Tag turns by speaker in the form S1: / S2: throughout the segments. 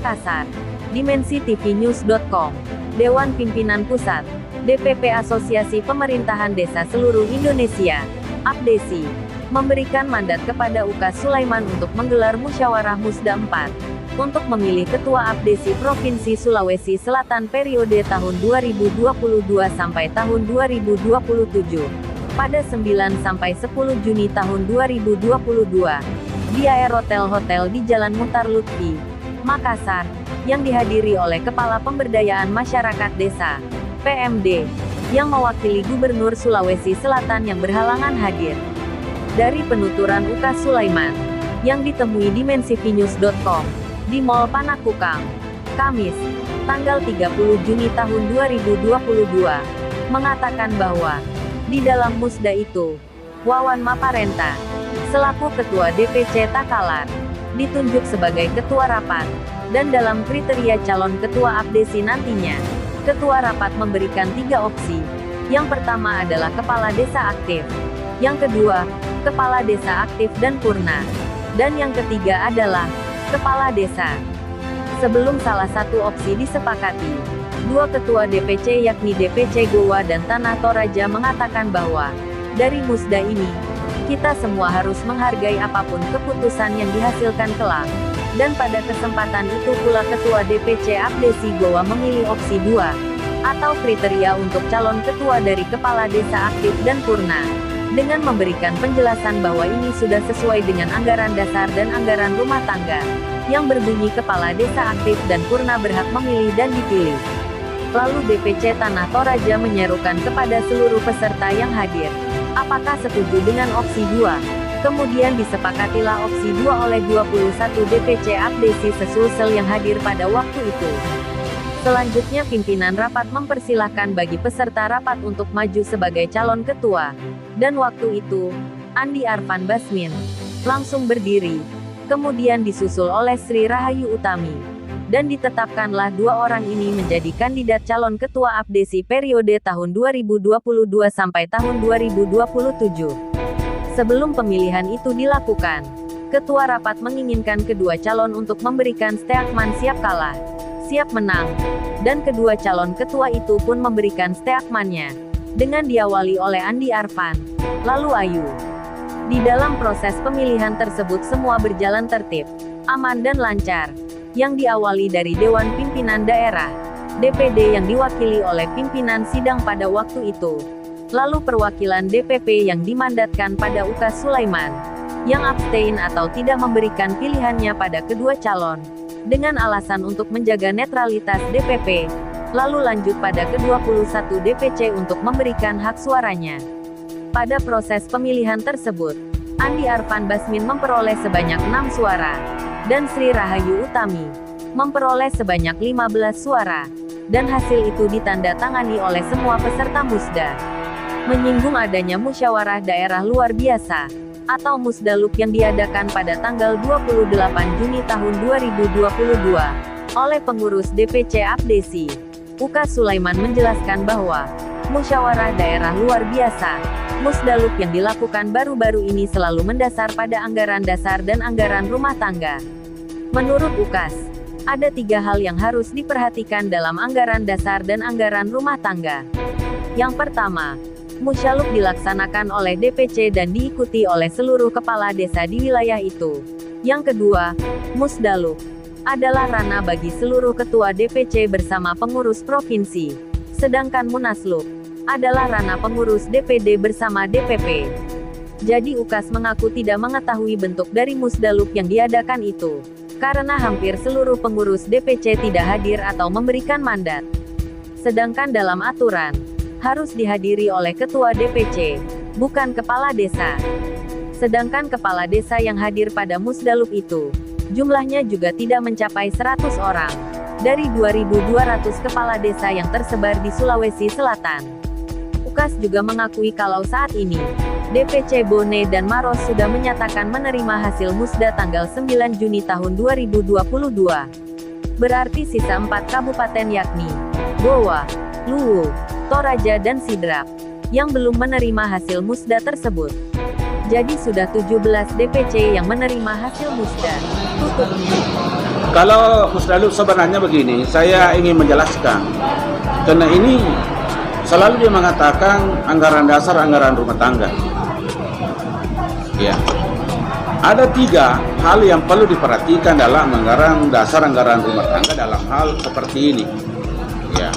S1: Makassar. Dimensitv-news.com. Dewan Pimpinan Pusat, DPP Asosiasi Pemerintahan Desa Seluruh Indonesia, APDESI, memberikan mandat kepada Ukas Sulaiman untuk menggelar musyawarah Musda 4, untuk memilih Ketua APDESI Provinsi Sulawesi Selatan periode tahun 2022 sampai tahun 2027, pada 9 sampai 10 Juni tahun 2022, di Aerotel-Hotel di Jalan Muhtar Lutfi, Makassar, yang dihadiri oleh Kepala Pemberdayaan Masyarakat Desa, PMD, yang mewakili Gubernur Sulawesi Selatan yang berhalangan hadir. Dari penuturan Ukas Sulaiman, yang ditemui di dimensitv-news.com, di Mall Panakukang, Kamis, tanggal 30 Juni tahun 2022, mengatakan bahwa, di dalam musda itu, Wawan Maparenta, selaku Ketua DPC Takalar, ditunjuk sebagai Ketua Rapat, dan dalam kriteria calon Ketua APDESI nantinya, Ketua Rapat memberikan 3 opsi. Yang pertama adalah Kepala Desa Aktif, yang kedua, Kepala Desa Aktif dan Purna, dan yang ketiga adalah Kepala Desa. Sebelum salah satu opsi disepakati, 2 Ketua DPC yakni DPC Goa dan Tanah Toraja mengatakan bahwa, dari musda ini, kita semua harus menghargai apapun keputusan yang dihasilkan kelak. Dan pada kesempatan itu pula Ketua DPC APDESI Goa memilih opsi 2, atau kriteria untuk calon ketua dari Kepala Desa Aktif dan Purna, dengan memberikan penjelasan bahwa ini sudah sesuai dengan anggaran dasar dan anggaran rumah tangga, yang berbunyi Kepala Desa Aktif dan Purna berhak memilih dan dipilih. Lalu DPC Tanah Toraja menyerukan kepada seluruh peserta yang hadir, apakah setuju dengan opsi 2? Kemudian disepakatilah opsi 2 oleh 21 DPC APDESI sesulsel yang hadir pada waktu itu. Selanjutnya pimpinan rapat mempersilahkan bagi peserta rapat untuk maju sebagai calon ketua. Dan waktu itu, Andi Arfan Basmin langsung berdiri, kemudian disusul oleh Sri Rahayu Utami. Dan ditetapkanlah 2 orang ini menjadi kandidat calon ketua APDESI periode tahun 2022 sampai tahun 2027. Sebelum pemilihan itu dilakukan, Ketua Rapat menginginkan kedua calon untuk memberikan statement siap kalah, siap menang, dan kedua calon ketua itu pun memberikan statementnya, dengan diawali oleh Andi Arfan, lalu Ayu. Di dalam proses pemilihan tersebut semua berjalan tertib, aman dan lancar, yang diawali dari Dewan Pimpinan Daerah, DPD yang diwakili oleh pimpinan sidang pada waktu itu. Lalu perwakilan DPP yang dimandatkan pada Ukas Sulaiman, yang abstain atau tidak memberikan pilihannya pada kedua calon, dengan alasan untuk menjaga netralitas DPP, lalu lanjut pada ke-21 DPC untuk memberikan hak suaranya. Pada proses pemilihan tersebut, Andi Arfan Basmin memperoleh sebanyak 6 suara, dan Sri Rahayu Utami memperoleh sebanyak 15 suara, dan hasil itu ditandatangani oleh semua peserta musda. Menyinggung adanya musyawarah daerah luar biasa, atau Musdaluk yang diadakan pada tanggal 28 Juni tahun 2022, oleh pengurus DPC APDESI, Ukas Sulaiman menjelaskan bahwa, musyawarah daerah luar biasa, Musdaluk yang dilakukan baru-baru ini selalu mendasar pada anggaran dasar dan anggaran rumah tangga. Menurut Ukas, ada 3 hal yang harus diperhatikan dalam anggaran dasar dan anggaran rumah tangga. Yang pertama, Musyaluk dilaksanakan oleh DPC dan diikuti oleh seluruh kepala desa di wilayah itu. Yang kedua, Musdaluk adalah ranah bagi seluruh ketua DPC bersama pengurus provinsi. Sedangkan Munasluk adalah ranah pengurus DPD bersama DPP. Jadi Ukas mengaku tidak mengetahui bentuk dari Musdaluk yang diadakan itu, karena hampir seluruh pengurus DPC tidak hadir atau memberikan mandat. Sedangkan dalam aturan, harus dihadiri oleh ketua DPC, bukan kepala desa. Sedangkan kepala desa yang hadir pada Musdaluk itu, jumlahnya juga tidak mencapai 100 orang, dari 2.200 kepala desa yang tersebar di Sulawesi Selatan. Ukas juga mengakui kalau saat ini, DPC Bone dan Maros sudah menyatakan menerima hasil musda tanggal 9 Juni tahun 2022. Berarti sisa 4 kabupaten yakni Goa, Luwu, Toraja dan Sidrap, yang belum menerima hasil musda tersebut. Jadi sudah 17 DPC yang menerima hasil musda. Tutup.
S2: Kalau Musdalub sebenarnya begini, saya ingin menjelaskan. Karena ini selalu dia mengatakan anggaran dasar, anggaran rumah tangga. Ya. Ada 3 hal yang perlu diperhatikan dalam anggaran dasar, anggaran rumah tangga dalam hal seperti ini. Ya.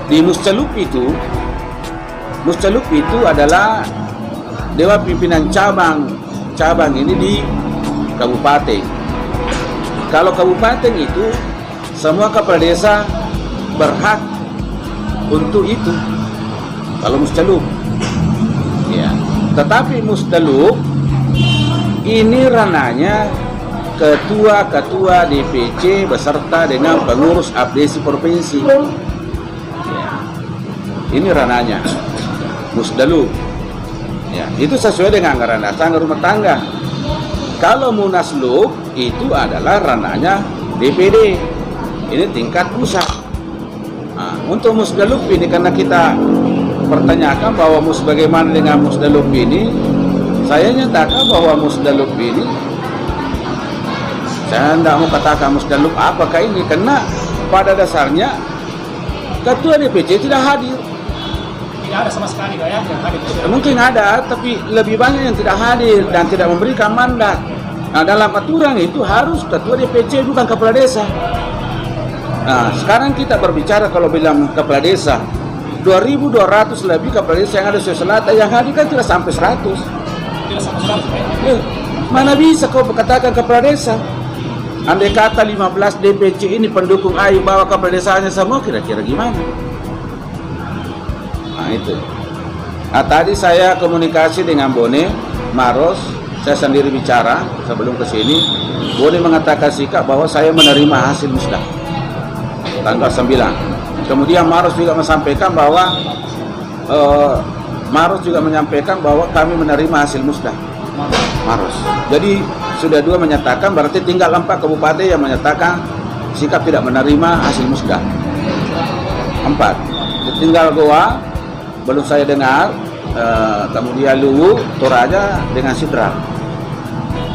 S2: Di Musdalub itu adalah Dewan Pimpinan cabang ini di kabupaten. Kalau kabupaten itu semua kepala desa berhak untuk itu. Kalau Musdalub, ya. Tetapi Musdalub ini ranahnya ketua-ketua DPC beserta dengan pengurus abdesi provinsi. Ya. Ini ranahnya Musdalub. Ya, itu sesuai dengan anggaran dasar rumah tangga. Kalau Munaslup itu adalah ranahnya DPD. Ini tingkat pusat. Nah, untuk Musdalub ini karena kita pertanyakan bahwa bagaimana dengan Musdalub ini, saya nyatakan bahwa Musdalub ini, saya tidak mau katakan Musdalub apakah ini, karena pada dasarnya ketua DPC tidak hadir.
S3: Tidak ada sama sekali ya yang hadir.
S2: Mungkin ada, tapi lebih banyak yang tidak hadir dan tidak memberikan mandat. Nah, dalam aturan itu harus ketua DPC bukan kepala desa. Nah, sekarang kita berbicara kalau bilang kepala desa, 2.200 lebih kepala desa yang ada di Sulawesi Selatan, yang hadir kan tidak sampai 100.
S3: Tidak sama sekali.
S2: Mana bisa kau berkatakan kepala desa? Andai kata 15 DPC ini pendukung Ayu bawa kepala desanya semua, kira-kira gimana? Nah itu. Nah, tadi saya komunikasi dengan Bone Maros, saya sendiri bicara sebelum ke sini. Bone mengatakan sikap bahwa saya menerima hasil musda tanggal 9. Kemudian Maros juga menyampaikan bahwa kami menerima hasil musda. Maros. Jadi sudah 2 menyatakan, berarti tinggal 4 kabupaten yang menyatakan sikap tidak menerima hasil musda. 4. Tinggal Goa belum saya dengar, kemudian Luwu, Toraja dengan Sidra.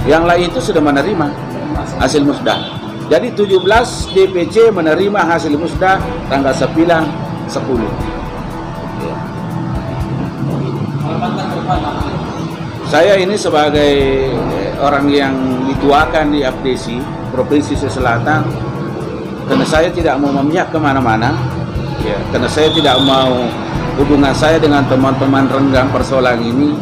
S2: Yang lain itu sudah menerima hasil musda. Jadi 17 DPC menerima hasil musda tanggal 9-10. Saya ini sebagai orang yang dituakan di Abdesi, Provinsi Sulawesi Selatan, karena saya tidak mau memihak kemana-mana, ya, karena saya tidak mau hubungan saya dengan teman-teman renggang persoalan ini.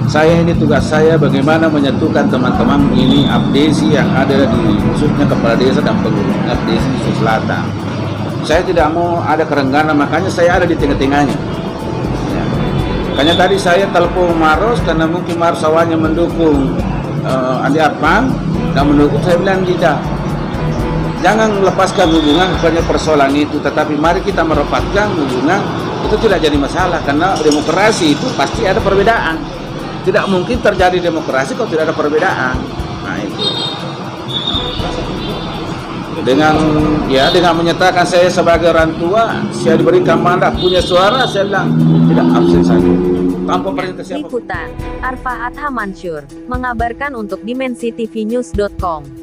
S2: Saya ini tugas saya bagaimana menyatukan teman-teman ini Abdesi yang ada di khususnya kepala desa dan pengurus Abdesi Sulawesi Selatan. Saya tidak mau ada kerengganan, makanya saya ada di tengah-tengahnya. Ya. Makanya tadi saya telepon Maros karena mungkin Maros awalnya mendukung Andi Arfan dan mendukung, saya bilang tidak. Jangan lepaskan hubungan kepada persoalan itu, tetapi mari kita merapatkan hubungan. Itu tidak jadi masalah, karena demokrasi itu pasti ada perbedaan. Tidak mungkin terjadi demokrasi kalau tidak ada perbedaan. Nah itu. Dengan menyatakan saya sebagai orang tua, saya diberikan mandat punya suara, saya bilang tidak, absen saja. Tanpa perintah siapa.
S1: Liputan Arfaat Hamansur mengabarkan untuk dimensitv.news.com.